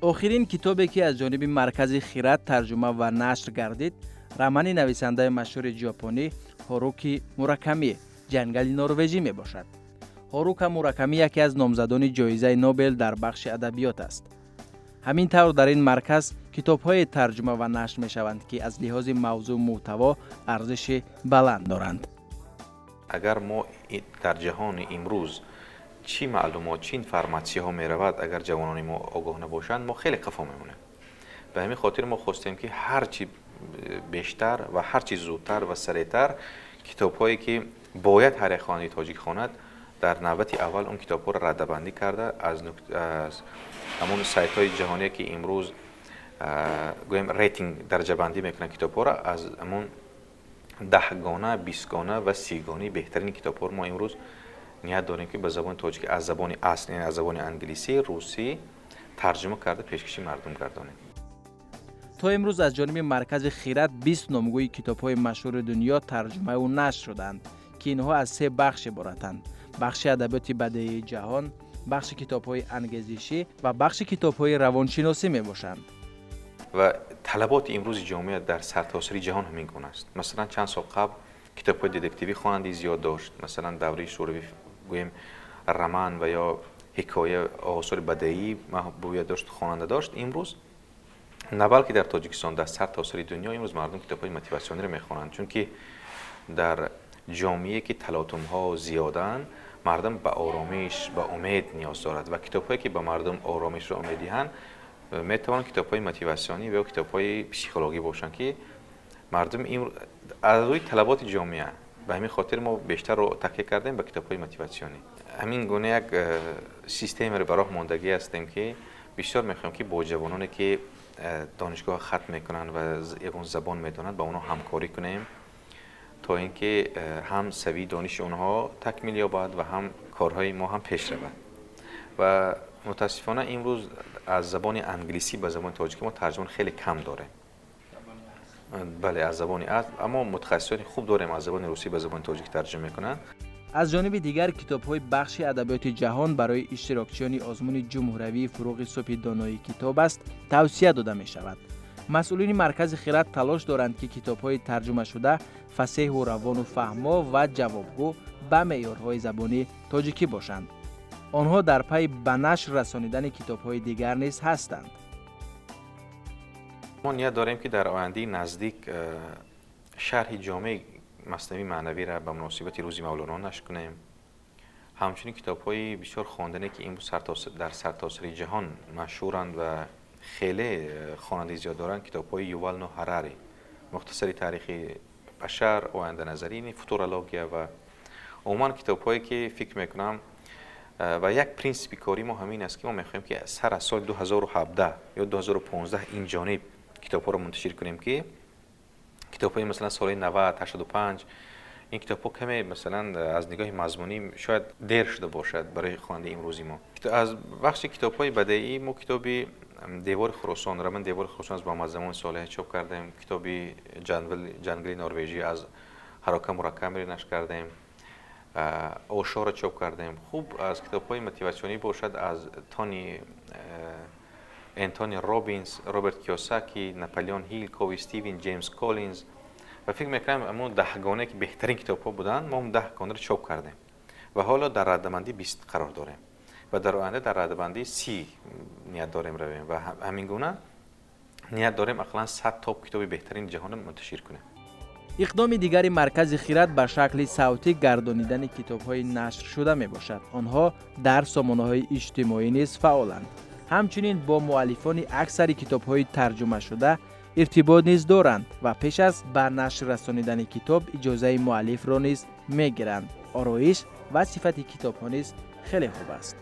آخرین کتابی که از جانب مرکز خیرات ترجمه و نشر گردید، رمان نویسنده مشهور ژاپنی هاروکی موراکامی جنگل نروژی می باشد. هاروکی موراکامی یکی از نامزدان جایزه نوبل در بخش ادبیات است. همین طور در این مرکز کتاب‌های ترجمه و نشر می‌شوند که از لحاظ موضوع و محتوا ارزش بلند دارند. اگر ما در جهان امروز چی معلومات چی انفرماسیون ها می رود، اگر جوانان ما آگاه نباشند ما خیلی قفا میمونه. به همین خاطر ما خواستیم که هرچی بیشتر و هرچی زودتر و سریعتر کتاب‌هایی که باید هر یک خواننده تاجیک خواند در نوبت اول اون کتاب‌ها را ردبندی کرده از همون سایت‌های جهانی که امروز گویم ریتینگ درجه بندی میکنن کتاب‌ها را، از همون 10 گانه 20 گانه و 30 گانه بهترین کتاب‌ها ما امروز نیت داریم که به زبان تاجیک از زبان اصلی از زبان انگلیسی روسی ترجمه کرده پیشکشی مردم گردانیم. تا امروز از جانب مرکز خیرات 20 نامگوی کتاب‌های مشهور دنیا ترجمه و نشر شدند که اینها از 3 بخش عبارتند: بخش ادبیات بدیهی جهان، بخش کتاب‌های انگیزشی و بخش کتاب‌های روانشناسی میباشند. و طلبات امروز جامعه در سرتاسر جهان همین گونه است. مثلا چند سال قبل کتاب‌های ددکتیوی خواننده زیاد داشت، مثلا دوره شوروی گویم رمان و یا حکایه آثار بدیهی محبوبیت داشت، خواننده داشت. امروز نه بلکه در تاجیکستان در سرتاسر دنیا امروز مردم کتاب‌های موتیواسیونی را می‌خوانند، چون که در جامعه که تلاطم‌ها زیادن مردم به آرامش به امید نیاز دارد و کتاب‌هایی که به مردم آرامش و امید دهند میتوان کتاب‌های موتیواسیونی و کتاب‌های پسیکولوژی باشند که مردم از روی طلبات جامعه. به همین خاطر ما بیشتر رو تکیه کردیم به کتاب‌های موتیواسیونی. همین گونه یک سیستم رو برای ماندگی هستیم که بیشتر می‌خوایم که با جوانانی که دانشگاه ختم میکنن و یگان زبان میدونند با اونها همکاری کنیم تا اینکه هم سوی دانش اونها تکمیل یابد و هم کارهای ما هم پیش رود. و متاسفانه امروز از زبان انگلیسی به زبان تاجیکی ما ترجمه خیلی کم داره. بله از زبان اما متخصصان خوب داریم از زبان روسی به زبان تاجیک ترجمه میکنن. از جانب دیگر کتاب‌های بخش ادبیات جهان برای اشتراکچیان آزمون جمهوری فروغ صبح دانایی کتاب است توصیه داده می شود. مسئولین مرکز خیرات تلاش دارند که کتاب‌های ترجمه شده فصیح و روان و فهما و جوابگو به معیارهای زبانی تاجیکی باشند. آنها در پی به نشر رسانیدن کتاب‌های دیگر نیز هستند. ما نیت داریم که در آینده نزدیک شرح جامع مثنوی معنوی را به مناسبت روز مولانا نشر کنیم. همچنین کتاب‌های بسیار خواندنی که این در سرتاسر جهان مشهورند و خیلی خواننده زیاد دارند، کتاب‌های یوول نوح هراری، مختصر تاریخ بشر، آینده نظری، فوتورولوژیا و عموما کتاب‌هایی که فکر میکنم و یک پرینسیپ کاری ما همین است که ما میخوایم که سر از سال 2017 یا 2015 این جانب کتاب‌ها رو منتشر کنیم که کتاب‌های مثلا سال 90 85 این کتاب‌ها کمی مثلا از نگاه مضمونی شاید دیر شده باشد برای خواننده امروزی ما. از بخش کتاب‌های بدیهی ما کتابی دیوار خراسان، رمان دیوار خراسان از محمد زمان صالح چاپ کردیم، کتابی جنگل نروژی از هاروکی موراکامی نشر کردیم، اوشو را چاپ کردیم. خوب از کتاب‌های موتیواسیونی باشد از انتونی رابینز، رابرت کیوساکی، ناپلیون هیل، کوی استیون، جیمز کولینز و فکر میکنم همون 10 گانه که بهترین کتاب‌ها بودن ما هم 10 گانه رو چاپ کردیم و حالا در ردبندی 20 قرار داریم و در آینده در ردبندی 30 نیت داریم رویم و همین گونه نیت داریم اقلا 100 تا کتاب بهترین جهان منتشر کنیم. اقدام دیگری مرکز خیرات به شکل صوتی گردانیدن کتاب‌های نشر شده میباشد. آنها در سامانه‌های اجتماعی نیز فعالند. همچنین با مؤلفان اکثر کتاب‌های ترجمه شده ارتباط نیز دارند و پیش از به نشر رسانیدن کتاب اجازه مؤلف را نیز میگیرند. آرایش و صفت کتاب‌ها نیز خیلی خوب است.